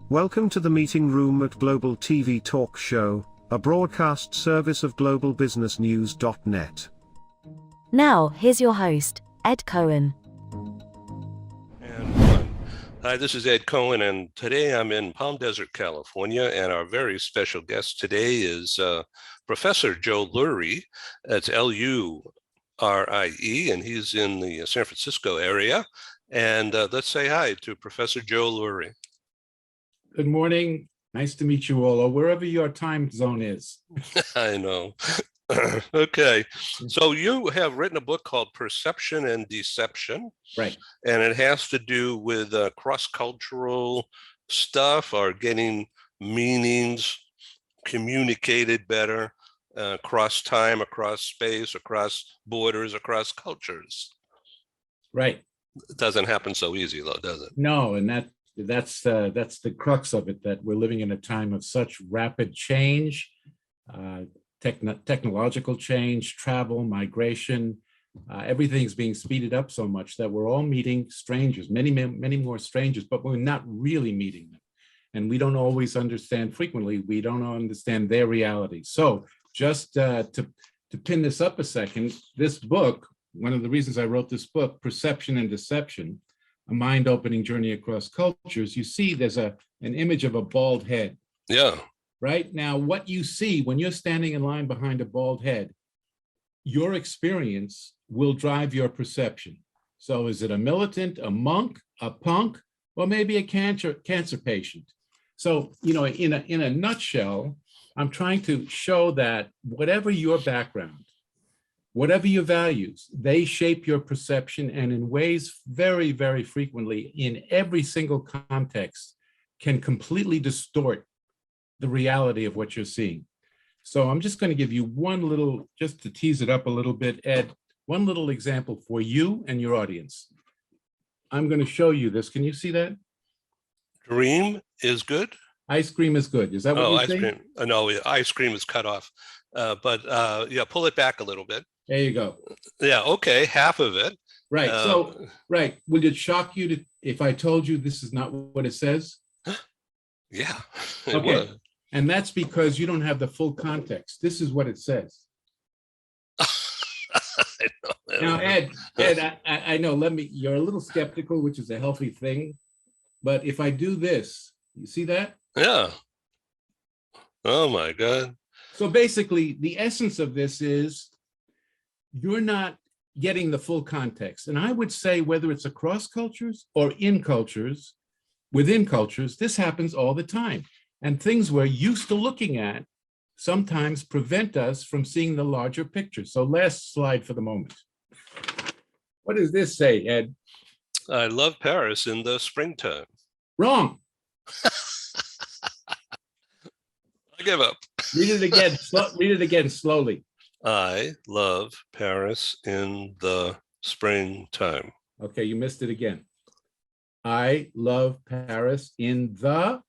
Welcome to the meeting room at Global TV Talkshow, a broadcast service of globalbusinessnews.net. Now, here's your host, Ed Cohen. And one. Hi, this is Ed Cohen, and today I'm in Palm Desert, California, and our very special guest today is Professor Joe Lurie. That's Lurie, and he's in the San Francisco area. And let's say hi to Professor Joe Lurie. Good morning. Nice to meet you all, or wherever your time zone is. I know. Okay. So you have written a book called Perception and Deception. Right. And it has to do with cross-cultural stuff or getting meanings communicated better across time, across space, across borders, across cultures. Right. It doesn't happen so easy, though, does it? No, and that's the crux of it, that we're living in a time of such rapid change, technological change, travel, migration. Everything's being speeded up so much that we're all meeting strangers, many more strangers, but we're not really meeting them. And we don't always understand, frequently, we don't understand their reality. So just to pin this up a second, this book, one of the reasons I wrote this book, Perception and Deception, a mind-opening journey across cultures, you see there's an image of a bald head. Yeah. Right? Now, what you see when you're standing in line behind a bald head, your experience will drive your perception. So is it a militant, a monk, a punk, or maybe a cancer patient? So, in a nutshell, I'm trying to show that whatever your background, whatever your values, they shape your perception, and in ways very, very frequently, in every single context, can completely distort the reality of what you're seeing. So I'm just going to give you one little, just to tease it up a little bit, Ed, one little example for you and your audience. I'm going to show you this. Can you see that? Dream is good? Ice cream is good. Is that what you say? Cream. No, ice cream is cut off. But yeah, pull it back a little bit. There you go. Yeah, okay, half of it. Right, right. Would it shock you if I told you this is not what it says? Yeah, it was. And that's because you don't have the full context. This is what it says. Now, Ed, I know, you're a little skeptical, which is a healthy thing. But if I do this, you see that? Yeah. Oh my God. So basically, the essence of this is you're not getting the full context. And I would say whether it's across cultures or in cultures, within cultures, this happens all the time. And things we're used to looking at sometimes prevent us from seeing the larger picture. So last slide for the moment. What does this say, Ed? I love Paris in the springtime. Wrong. I give up. Read it again. Read it again slowly. I love Paris in the springtime. Okay, you missed it again. I love Paris in the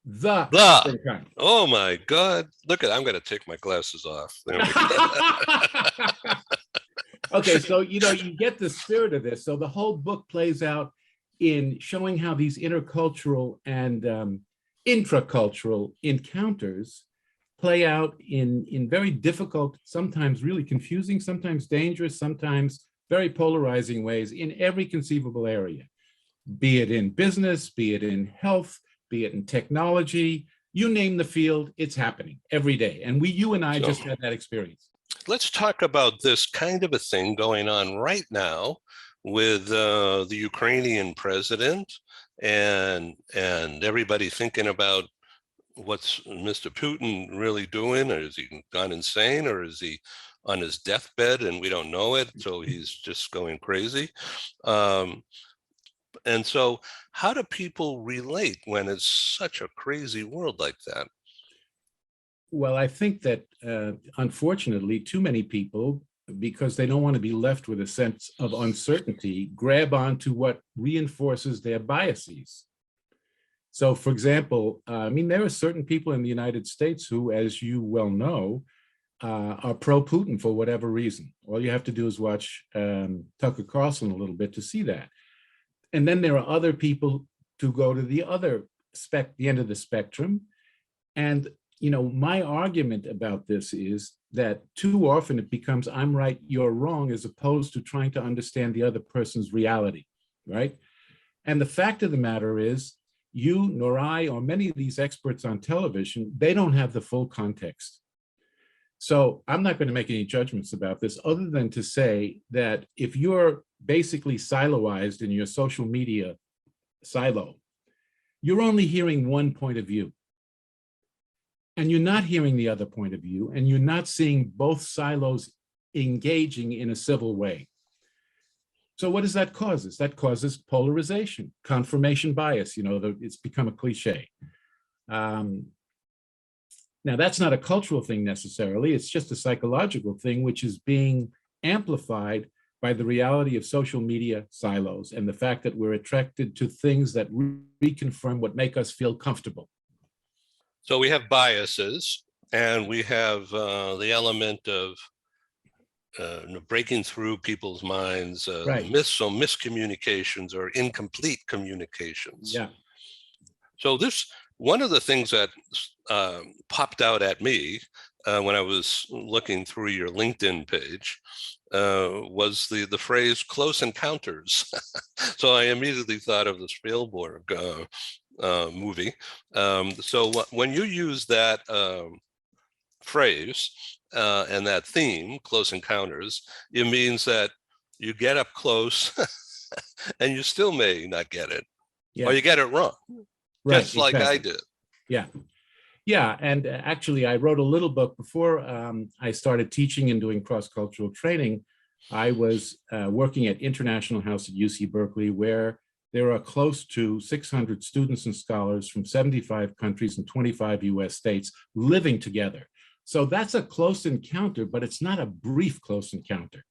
springtime. Oh my God. Look I'm going to take my glasses off. There we go. Okay, so you get the spirit of this. So the whole book plays out in showing how these intercultural and intracultural encounters play out in very difficult, sometimes really confusing, sometimes dangerous, sometimes very polarizing ways in every conceivable area, be it in business, be it in health, be it in technology, you name the field, it's happening every day. And you and I just had that experience. Let's talk about this kind of a thing going on right now with the Ukrainian president and everybody thinking about what's Mr. Putin really doing? Or is he gone insane? Or is he on his deathbed and we don't know it? So he's just going crazy. And so how do people relate when it's such a crazy world like that? Well, I think that unfortunately, too many people, because they don't want to be left with a sense of uncertainty, grab onto what reinforces their biases. So, for example, there are certain people in the United States who, as you well know, are pro-Putin for whatever reason. All you have to do is watch Tucker Carlson a little bit to see that. And then there are other people to go to the the end of the spectrum. And, my argument about this is that too often it becomes I'm right, you're wrong, as opposed to trying to understand the other person's reality, right? And the fact of the matter is, you nor I or many of these experts on television, they don't have the full context. So I'm not going to make any judgments about this other than to say that if you're basically siloized in your social media silo, you're only hearing one point of view. And you're not hearing the other point of view, and you're not seeing both silos engaging in a civil way. So what does that cause? That causes polarization, confirmation bias. It's become a cliche. Now, that's not a cultural thing necessarily. It's just a psychological thing, which is being amplified by the reality of social media silos and the fact that we're attracted to things that reconfirm what make us feel comfortable. So we have biases, and we have the element of breaking through people's minds, Right. miscommunications or incomplete communications. Yeah. So one of the things that popped out at me when I was looking through your LinkedIn page was the phrase "close encounters." So I immediately thought of the Spielberg movie. So when you use that phrase and that theme, close encounters, it means that you get up close and you still may not get it, or you get it wrong, right, just like I did. Yeah. Yeah. And actually, I wrote a little book before I started teaching and doing cross-cultural training. I was working at International House at UC Berkeley, where there are close to 600 students and scholars from 75 countries and 25 US states living together. So that's a close encounter, but it's not a brief close encounter.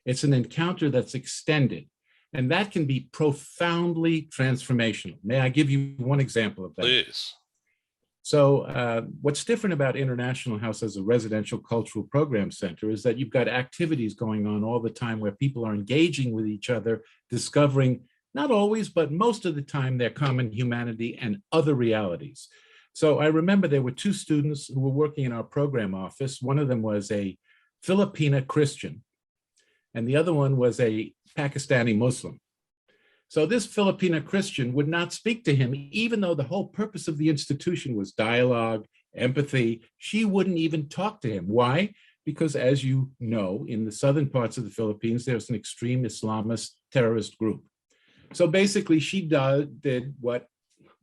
It's an encounter that's extended, and that can be profoundly transformational. May I give you one example of that? Please. So what's different about International House as a residential cultural program center is that you've got activities going on all the time where people are engaging with each other, discovering, not always, but most of the time, their common humanity and other realities. So I remember there were two students who were working in our program office. One of them was a Filipina Christian, and the other one was a Pakistani Muslim. So this Filipina Christian would not speak to him, even though the whole purpose of the institution was dialogue, empathy. She wouldn't even talk to him. Why? Because, as you know, in the southern parts of the Philippines, there's an extreme Islamist terrorist group. So basically, she did what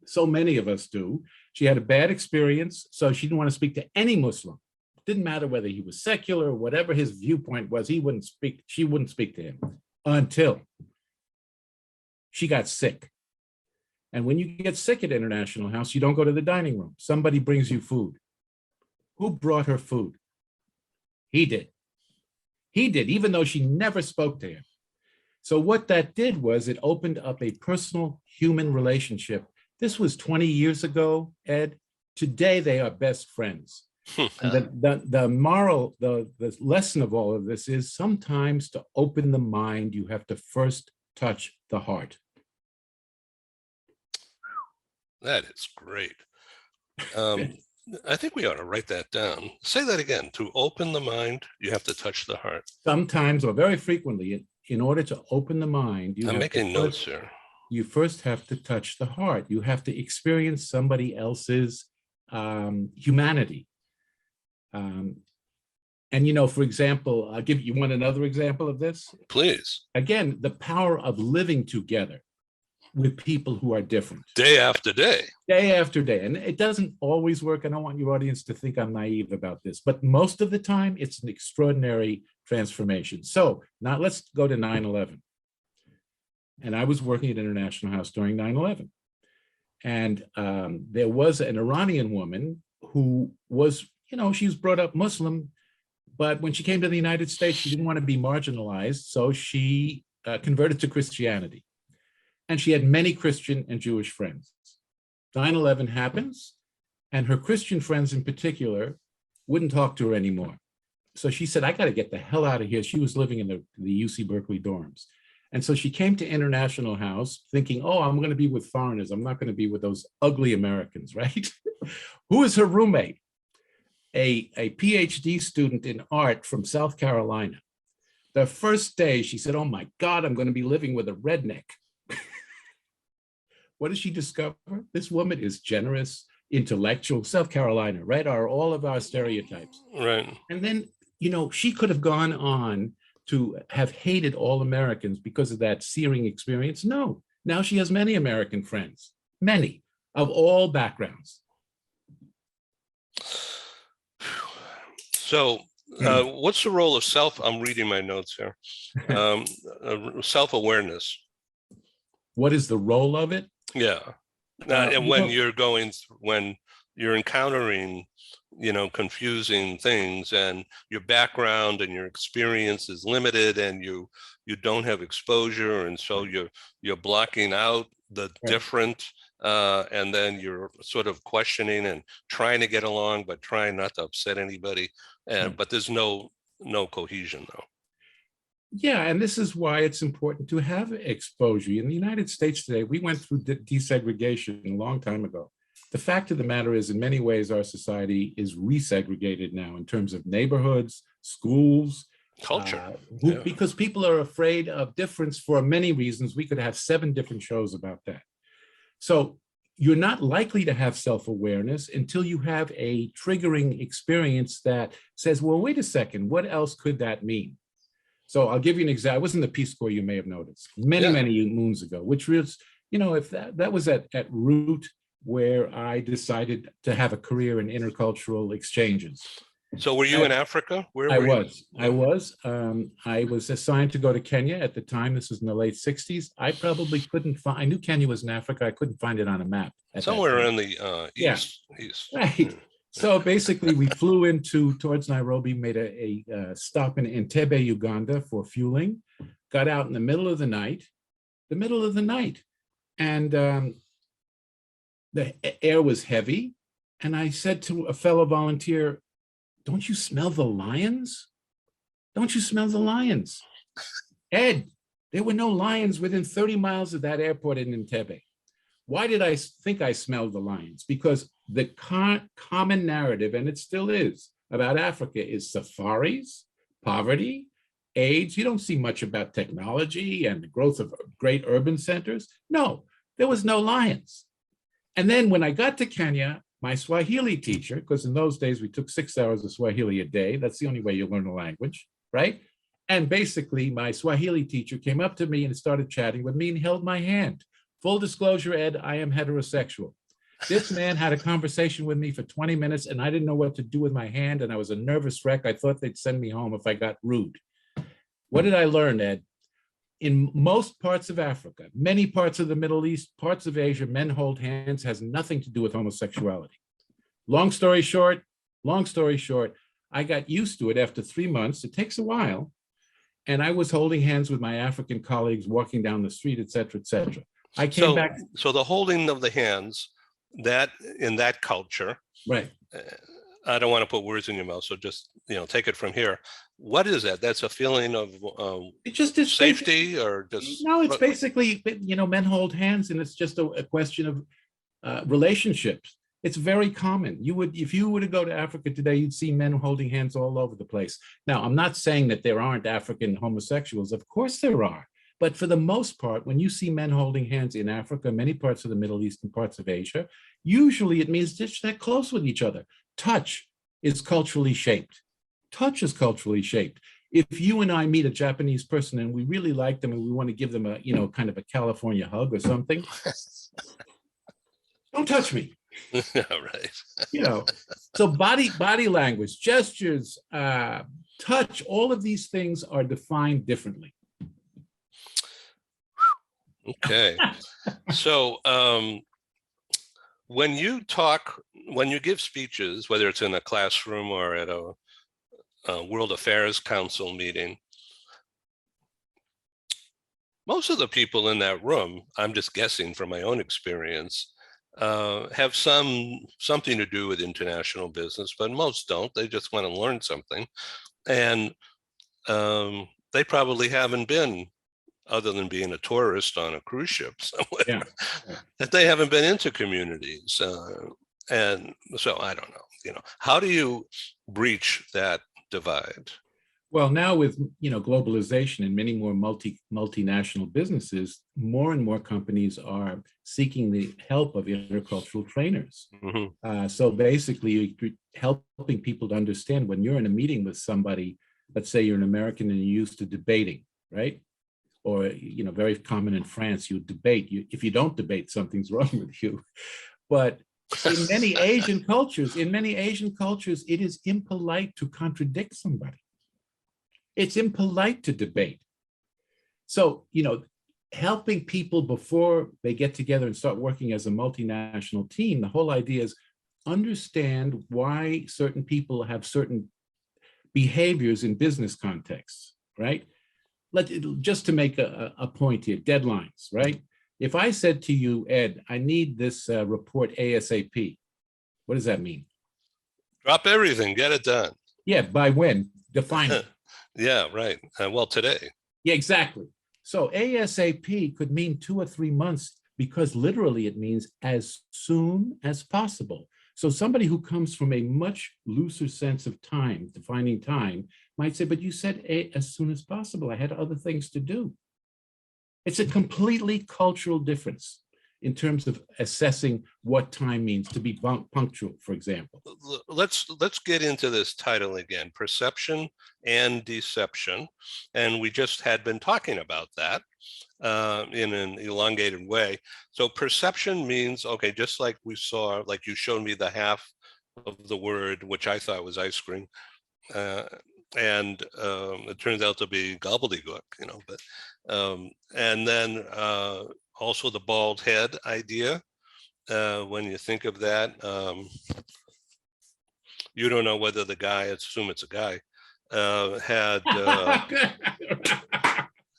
so many of us do. She had a bad experience, so she didn't want to speak to any Muslim. Didn't matter whether he was secular or whatever his viewpoint was, she wouldn't speak to him until she got sick. And when you get sick at International House, you don't go to the dining room. Somebody brings you food. Who brought her food? He did. He did, even though she never spoke to him. So what that did was it opened up a personal human relationship. This was 20 years ago, Ed. Today, they are best friends. And the lesson of all of this is sometimes to open the mind, you have to first touch the heart. That is great. I think we ought to write that down. Say that again. To open the mind, you have to touch the heart. Sometimes, or very frequently, in order to open the mind, I'm making notes here. You first have to touch the heart. You have to experience somebody else's humanity. And, for example, you want another example of this? Please. Again, the power of living together with people who are different. Day after day. Day after day. And it doesn't always work. I don't want your audience to think I'm naive about this, but most of the time, it's an extraordinary transformation. So now let's go to 9/11. And I was working at International House during 9/11. And there was an Iranian woman who was, she was brought up Muslim, but when she came to the United States, she didn't want to be marginalized. So she converted to Christianity. And she had many Christian and Jewish friends. 9/11 happens, and her Christian friends in particular wouldn't talk to her anymore. So she said, I got to get the hell out of here. She was living in the UC Berkeley dorms. And so she came to International House thinking, oh, I'm going to be with foreigners. I'm not going to be with those ugly Americans, right? Who is her roommate? A PhD student in art from South Carolina. The first day she said, oh my God, I'm going to be living with a redneck. What does she discover? This woman is generous, intellectual, South Carolina, right? Are all of our stereotypes. Right. And then, you know, she could have gone on to have hated all Americans because of that searing experience. No, now she has many American friends, many of all backgrounds. So what's the role of I'm reading my notes here, self-awareness? What is the role of it? Yeah. And when you're encountering, you know, confusing things, and your background and your experience is limited, and you don't have exposure, and so you're blocking out the different, and then you're sort of questioning and trying to get along, but trying not to upset anybody. But there's no cohesion though. Yeah, and this is why it's important to have exposure. In the United States today, we went through desegregation a long time ago. The fact of the matter is, in many ways, our society is resegregated now in terms of neighborhoods, schools, culture. Because people are afraid of difference for many reasons. We could have 7 different shows about that. So you're not likely to have self-awareness until you have a triggering experience that says, well, wait a second, what else could that mean? So I'll give you an example. I was in the Peace Corps, you may have noticed, many moons ago, which was, you know, if that was at root where I decided to have a career in intercultural exchanges. So were you in Africa? Where I were was. you? I was assigned to go to Kenya at the time. This was in the late 60s. I probably couldn't find, I knew Kenya was in Africa. I couldn't find it on a map. Somewhere in the east. Right. So basically we flew towards Nairobi, made a stop in Entebbe, Uganda for fueling, got out in the middle of the night, and the air was heavy. And I said to a fellow volunteer, don't you smell the lions? Don't you smell the lions? Ed, there were no lions within 30 miles of that airport in Entebbe. Why did I think I smelled the lions? Because the common narrative, and it still is, about Africa is safaris, poverty, AIDS. You don't see much about technology and the growth of great urban centers. No, there was no lions. And then when I got to Kenya, my Swahili teacher, because in those days we took 6 hours of Swahili a day. That's the only way you learn a language, right? And basically my Swahili teacher came up to me and started chatting with me and held my hand. Full disclosure, Ed, I am heterosexual. This man had a conversation with me for 20 minutes and I didn't know what to do with my hand, and I was a nervous wreck. I thought they'd send me home if I got rude. What did I learn, Ed? In most parts of Africa, many parts of the Middle East, parts of Asia, men hold hands has nothing to do with homosexuality. Long story short, I got used to it after 3 months. It takes a while. And I was holding hands with my African colleagues, walking down the street, et cetera, et cetera. I came back. So the holding of the hands, that in that culture, right? I don't want to put words in your mouth, so just, you know, take it from here. What is that? That's a feeling of it's safety, or just? No, it's basically, you know, men hold hands, and it's just a question of relationships. It's very common. If you were to go to Africa today, you'd see men holding hands all over the place. Now, I'm not saying that there aren't African homosexuals. Of course there are. But for the most part, when you see men holding hands in Africa, many parts of the Middle East and parts of Asia, usually it means they're close with each other. Touch is culturally shaped. Touch is culturally shaped. If you and I meet a Japanese person and we really like them and we want to give them a, you know, kind of a California hug or something, don't touch me. Right. You know, so body language, gestures, touch, all of these things are defined differently. Okay. So when you give speeches, whether it's in a classroom or at a World Affairs Council meeting, most of the people in that room, I'm just guessing from my own experience, have something to do with international business, but most don't. They just want to learn something. And they probably haven't been other than being a tourist on a cruise ship somewhere, Yeah. that they haven't been into communities. And so I don't know, how do you breach that divide? Well, now with globalization and many more multinational businesses, more and more companies are seeking the help of intercultural trainers. Mm-hmm. So basically, you're helping people to understand when you're in a meeting with somebody. Let's say you're an American and you're used to debating, right? Or very common in France, you debate. If you don't debate, something's wrong with you. But in many Asian cultures, it is impolite to contradict somebody. It's impolite to debate. So, helping people before they get together and start working as a multinational team, the whole idea is understand why certain people have certain behaviors in business contexts, right? Just to make a point here, deadlines, right? If I said to you, Ed, I need this report ASAP, what does that mean? Drop everything, get it done. Yeah, by when? Define it. Yeah, right. Well, today. Yeah, exactly. So ASAP could mean 2 or 3 months because literally it means as soon as possible. So somebody who comes from a much looser sense of time, defining time, might say, but you said as soon as possible. I had other things to do. It's a completely cultural difference in terms of assessing what time means to be punctual, for example. Let's get into this title again, perception and deception. And we just had been talking about that in an elongated way. So perception means, okay, just like we saw, like you showed me the half of the word, which I thought was ice cream. And it turns out to be gobbledygook, but and then also the bald head idea. When you think of that, you don't know whether the guy, assume it's a guy, had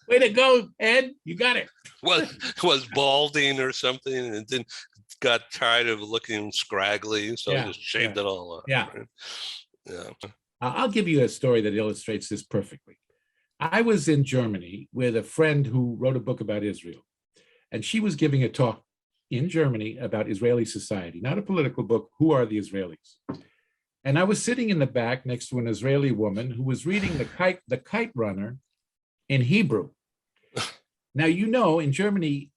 way to go, Ed, you got it. was balding or something, and then got tired of looking scraggly, so he just shaved it all up. Yeah. Right? Yeah. I'll give you a story that illustrates this perfectly. I was in Germany with a friend who wrote a book about Israel, and she was giving a talk in Germany about Israeli society, not a political book. Who are the Israelis? And I was sitting in the back next to an Israeli woman who was reading the Kite Runner in Hebrew. Now, in Germany,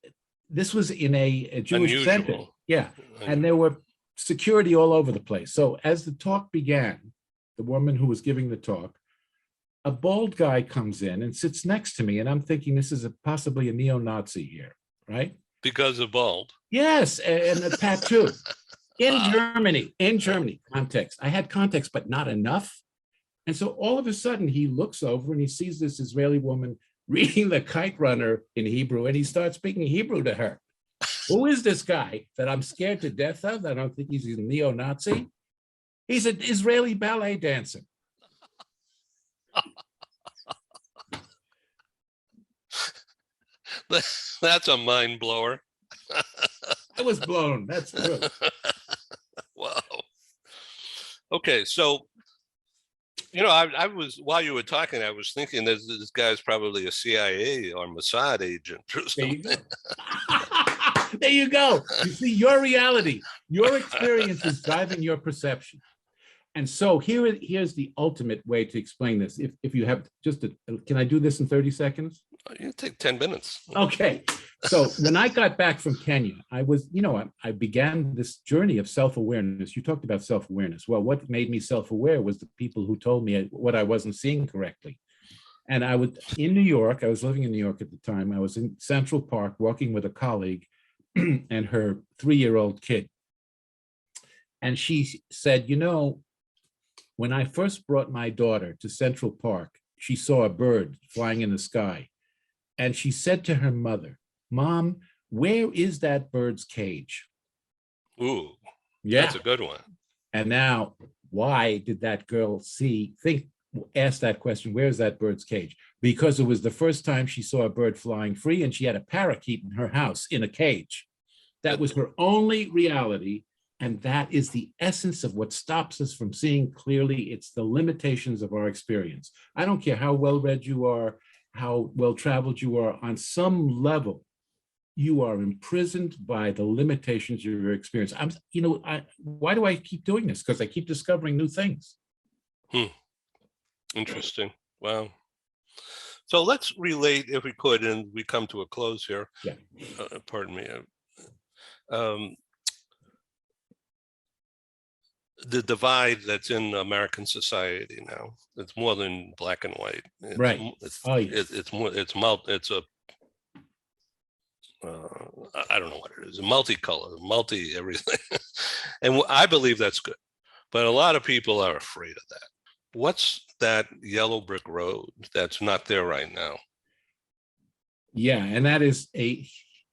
this was in a Jewish Unusual. center. Yeah, and there were security all over the place. So as the talk began, the woman who was giving the talk, a bald guy comes in and sits next to me, and I'm thinking this is possibly a neo-Nazi here, right? Because of bald. Yes, and a tattoo. In Germany, context. I had context, but not enough. And so all of a sudden he looks over and he sees this Israeli woman reading the Kite Runner in Hebrew, and he starts speaking Hebrew to her. Who is this guy that I'm scared to death of? I don't think he's a neo-Nazi. He's an Israeli ballet dancer. That's a mind blower. I was blown. That's true. Wow. Okay, so I was, while you were talking, I was thinking that this guy's probably a CIA or Mossad agent or something. There you go. There you go. You see, your reality, your experience is driving your perception. And so here's the ultimate way to explain this. If you have can I do this in 30 seconds? You take 10 minutes. Okay. So when I got back from Kenya, I was, I began this journey of self-awareness. You talked about self-awareness. Well, what made me self-aware was the people who told me what I wasn't seeing correctly. And I was in New York. I was living in New York at the time. I was in Central Park walking with a colleague and her 3-year-old kid. And she said, when I first brought my daughter to Central Park, she saw a bird flying in the sky. And she said to her mother, "Mom, where is that bird's cage?" Ooh, yeah, that's a good one. And now, why did that girl ask that question, where's that bird's cage? Because it was the first time she saw a bird flying free, and she had a parakeet in her house in a cage. That was her only reality. And that is the essence of what stops us from seeing clearly. It's the limitations of our experience. I don't care how well read you are, how well-traveled you are, on some level, you are imprisoned by the limitations of your experience. Why do I keep doing this? Because I keep discovering new things. Interesting. Wow. So let's relate, if we could, and we come to a close here. Yeah. Pardon me. The divide that's in American society now. It's more than black and white. Right. I don't know what it is, a multicolor, multi everything. And I believe that's good. But a lot of people are afraid of that. What's that yellow brick road that's not there right now? Yeah, and that is a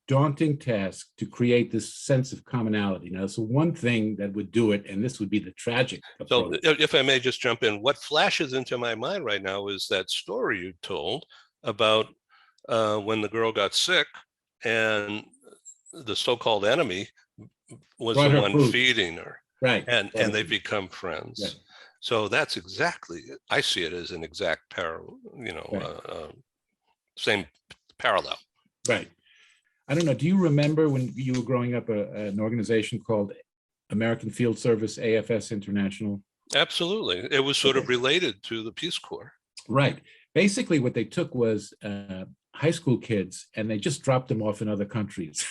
daunting task to create this sense of commonality. Now, so one thing that would do it, and this would be the tragic approach. So if I may just jump in, what flashes into my mind right now is that story you told about when the girl got sick and the so-called enemy was Brought the her one food. feeding her. Right. And they become friends. Right. So that's exactly, I see it as an exact parallel, same parallel. Right. I don't know. Do you remember when you were growing up an organization called American Field Service, AFS International? Absolutely. It was sort of related to the Peace Corps. Right. Basically, what they took was high school kids and they just dropped them off in other countries.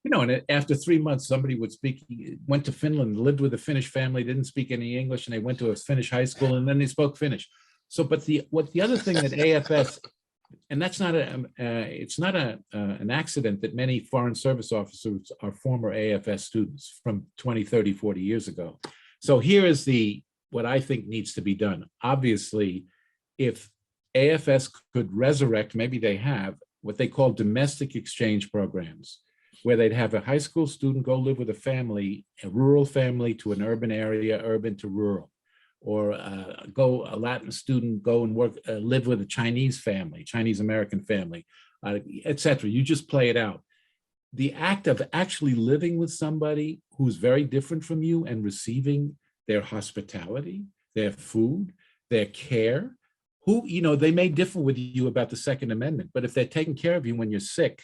And after 3 months, somebody went to Finland, lived with a Finnish family, didn't speak any English, and they went to a Finnish high school, and then they spoke Finnish. So, but the other thing that AFS, and that's not it's not an accident that many foreign service officers are former AFS students from 20, 30, 40 years ago. So here is what I think needs to be done. Obviously, if AFS could resurrect, maybe they have, what they call domestic exchange programs, where they'd have a high school student go live with a family, a rural family to an urban area, urban to rural, or a Latin student go and work, live with a Chinese family, Chinese American family, etc. You just play it out. The act of actually living with somebody who's very different from you and receiving their hospitality, their food, their care, they may differ with you about the Second Amendment, but if they're taking care of you when you're sick,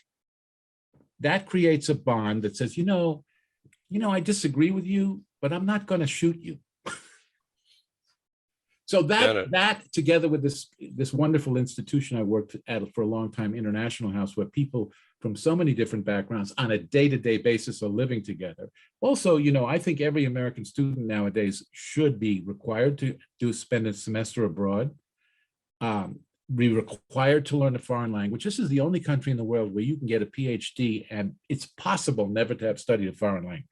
that creates a bond that says, I disagree with you, but I'm not going to shoot you. So that together with this wonderful institution I worked at for a long time, International House, where people from so many different backgrounds on a day-to-day basis are living together. Also, I think every American student nowadays should be required to spend a semester abroad. Be required to learn a foreign language. This is the only country in the world where you can get a PhD and it's possible never to have studied a foreign language.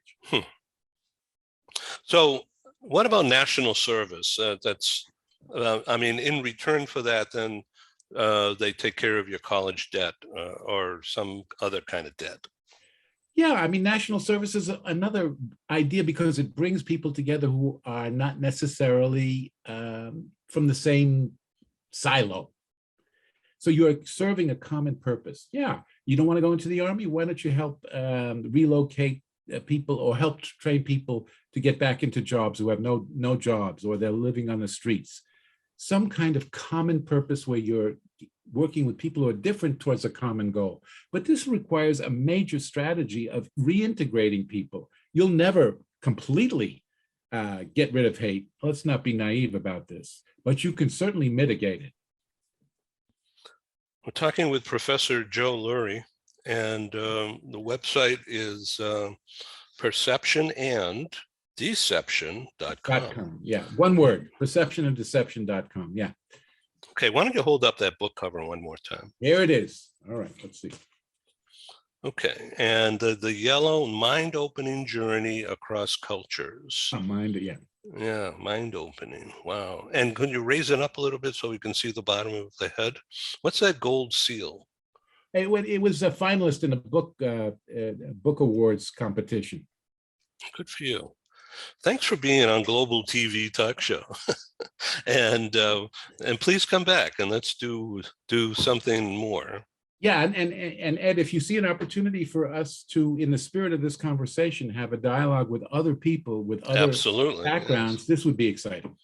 So what about national service? In return for that, then they take care of your college debt or some other kind of debt. Yeah, national service is another idea because it brings people together who are not necessarily from the same silo. So you're serving a common purpose. Yeah, you don't want to go into the Army? Why don't you help relocate people or help train people to get back into jobs who have no jobs or they're living on the streets? Some kind of common purpose where you're working with people who are different towards a common goal. But this requires a major strategy of reintegrating people. You'll never completely get rid of hate. Let's not be naive about this, but you can certainly mitigate it. We're talking with Professor Joe Lurie, and the website is perceptionanddeception.com. Yeah, one word, perceptionanddeception.com. Yeah. Okay, why don't you hold up that book cover one more time? Here it is. All right, let's see. Okay, and the yellow mind-opening journey across cultures. Yeah. Yeah, mind-opening. Wow. And could you raise it up a little bit so we can see the bottom of the head? What's that gold seal? It was a finalist in a book awards competition. Good for you. Thanks for being on Global TV Talkshow. and please come back and let's do something more. Yeah, and Ed, if you see an opportunity for us to, in the spirit of this conversation, have a dialogue with other people with other Absolutely, backgrounds, yes. This would be exciting.